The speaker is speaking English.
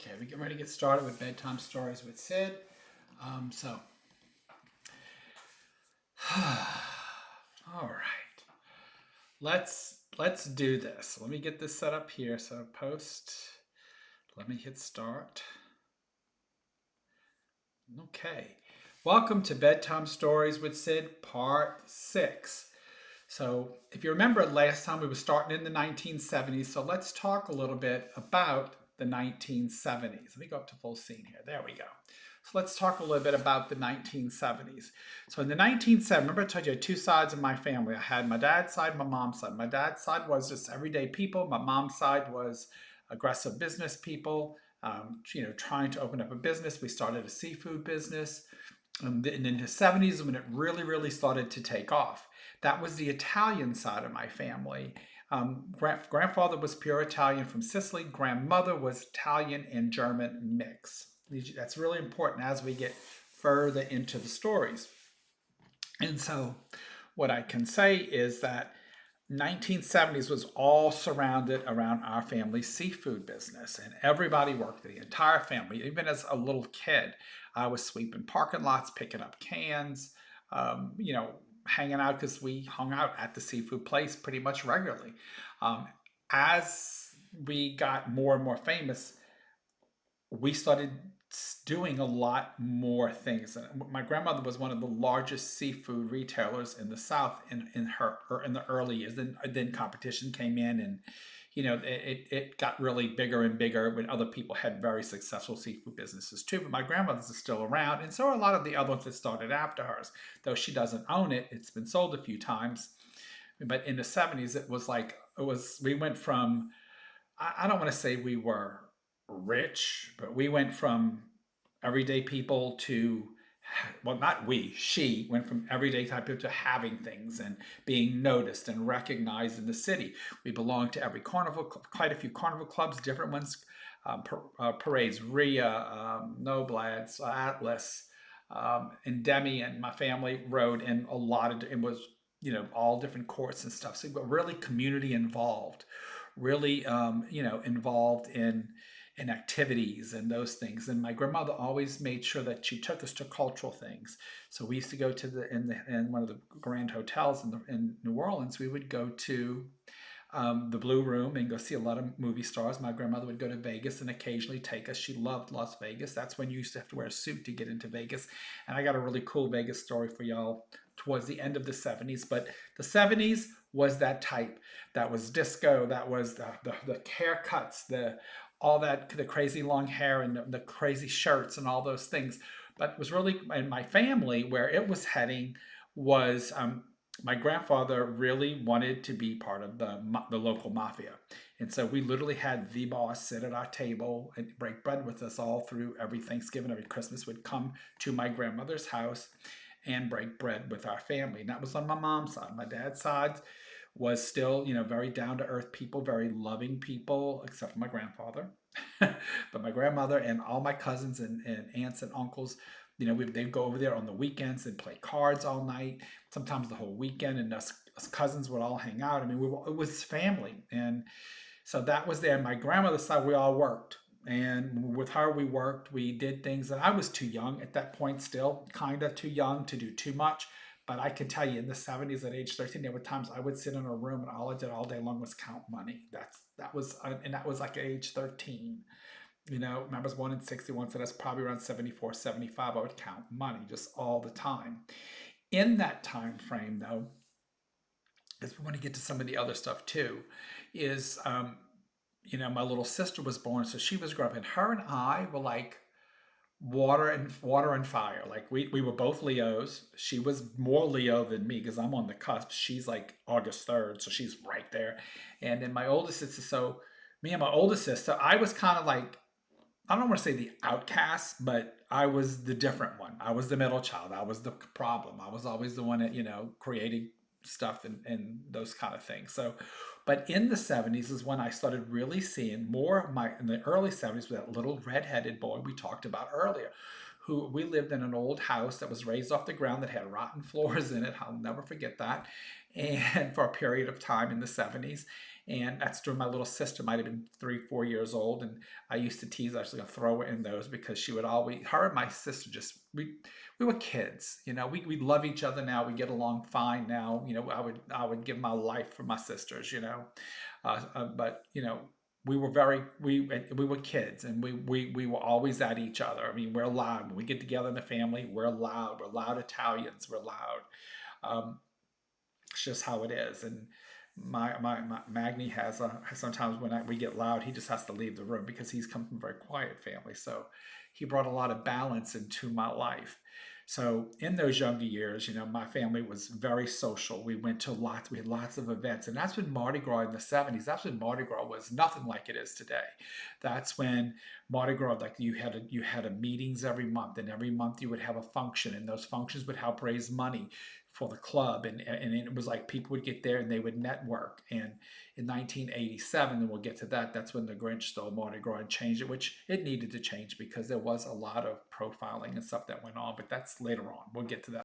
Okay, we get ready to get started with bedtime stories with Sid. So, all right, let's do this. Let me get this set up here. So post. Let me hit start. Okay, welcome to bedtime stories with Sid, part 6. So, if you remember last time we were starting in the 1970s, so let's talk a little bit about the 1970s. Let me go up to full scene here. There we go. So let's talk a little bit about the 1970s. So in the 1970s, remember I told you I had two sides of my family. I had my dad's side, my mom's side. My dad's side was just everyday people. My mom's side was aggressive business people, trying to open up a business. We started a seafood business. And in the 70s, when it really, really started to take off, that was the Italian side of my family. Grandfather was pure Italian from Sicily. Grandmother was Italian and German mix. That's really important as we get further into the stories. And so, what I can say is that 1970s was all surrounded around our family's seafood business, and everybody worked, the entire family. Even as a little kid, I was sweeping parking lots, picking up cans, um, you know hanging out, because we hung out at the seafood place pretty much regularly. Um, as we got more and more famous, we started doing a lot more things. And my grandmother was one of the largest seafood retailers in the South in the early years. Then competition came in, and it got really bigger and bigger when other people had very successful seafood businesses too. But my grandmother's is still around, and so are a lot of the other ones that started after hers. Though she doesn't own it, it's been sold a few times. But in the 70s, we went from, I don't want to say we were rich, but we went from everyday people to, well, not we, she went from everyday type people to having things and being noticed and recognized in the city. We belonged to every carnival, quite a few carnival clubs, different ones, parades, RIA, Noblads, Atlas, and Demi and my family rode in a lot of, it was, all different courts and stuff. So we were really community involved, really, involved in activities and those things. And my grandmother always made sure that she took us to cultural things. So we used to go to in one of the grand hotels in New Orleans. We would go to the Blue Room and go see a lot of movie stars. My grandmother would go to Vegas and occasionally take us. She loved Las Vegas. That's when you used to have to wear a suit to get into Vegas. And I got a really cool Vegas story for y'all towards the end of the 70s. But the 70s was that type. That was disco. That was the haircuts, the crazy long hair and the crazy shirts and all those things. But it was really in my family where it was heading was my grandfather really wanted to be part of the local mafia. And so we literally had the boss sit at our table and break bread with us all through every Thanksgiving, every Christmas, would come to my grandmother's house and break bread with our family. And that was on my mom's side. My dad's side was still, very down to earth people, very loving people, except for my grandfather. But my grandmother and all my cousins and aunts and uncles, they'd go over there on the weekends and play cards all night, sometimes the whole weekend, and us cousins would all hang out. I mean, it was family. And so that was there. My grandmother's side, we all worked. And with her, we worked, we did things. And I was too young at that point, still kind of too young to do too much. But I can tell you, in the 70s, at age 13, there were times I would sit in a room and all I did all day long was count money. That was like age 13. Remember, I was born in 61, so that's probably around 74, 75. I would count money just all the time. In that time frame, though, as we want to get to some of the other stuff too, is my little sister was born, so she was growing up, and her and I were like water and fire. Like we were both Leos. She was more Leo than me because I'm on the cusp. She's like August 3rd, so she's right there. And then my oldest sister, so me and my oldest sister, I was kind of like, I don't want to say the outcast, but I was the different one. I was the middle child. I was the problem. I was always the one that, created stuff and those kind of things. So, but in the 70s is when I started really seeing more of in the early 70s with that little redheaded boy we talked about earlier. who we lived in an old house that was raised off the ground that had rotten floors in it. I'll never forget that. And for a period of time in the 70s. And that's during my little sister might have been 3, 4 years old. And I used to tease, I was going to throw her in those because she would always, her and my sister just, we were kids, we love each other now. We get along fine now. I would give my life for my sisters, but we were we were kids, and we were always at each other. I mean, we're loud when we get together in the family. We're loud Italians. We're loud. It's just how it is. And my Magni has sometimes when we get loud, he just has to leave the room because he's come from a very quiet family. So he brought a lot of balance into my life. So in those younger years, my family was very social. We had lots of events. And that's when Mardi Gras in the 70s, that's when Mardi Gras was nothing like it is today. That's when Mardi Gras, like you had a meetings every month, and every month you would have a function, and those functions would help raise money for the club. And it was like people would get there and they would network. And in 1987, and we'll get to that, that's when the Grinch stole Mardi Gras and changed it, which it needed to change because there was a lot of profiling and stuff that went on, but that's later on. We'll get to that.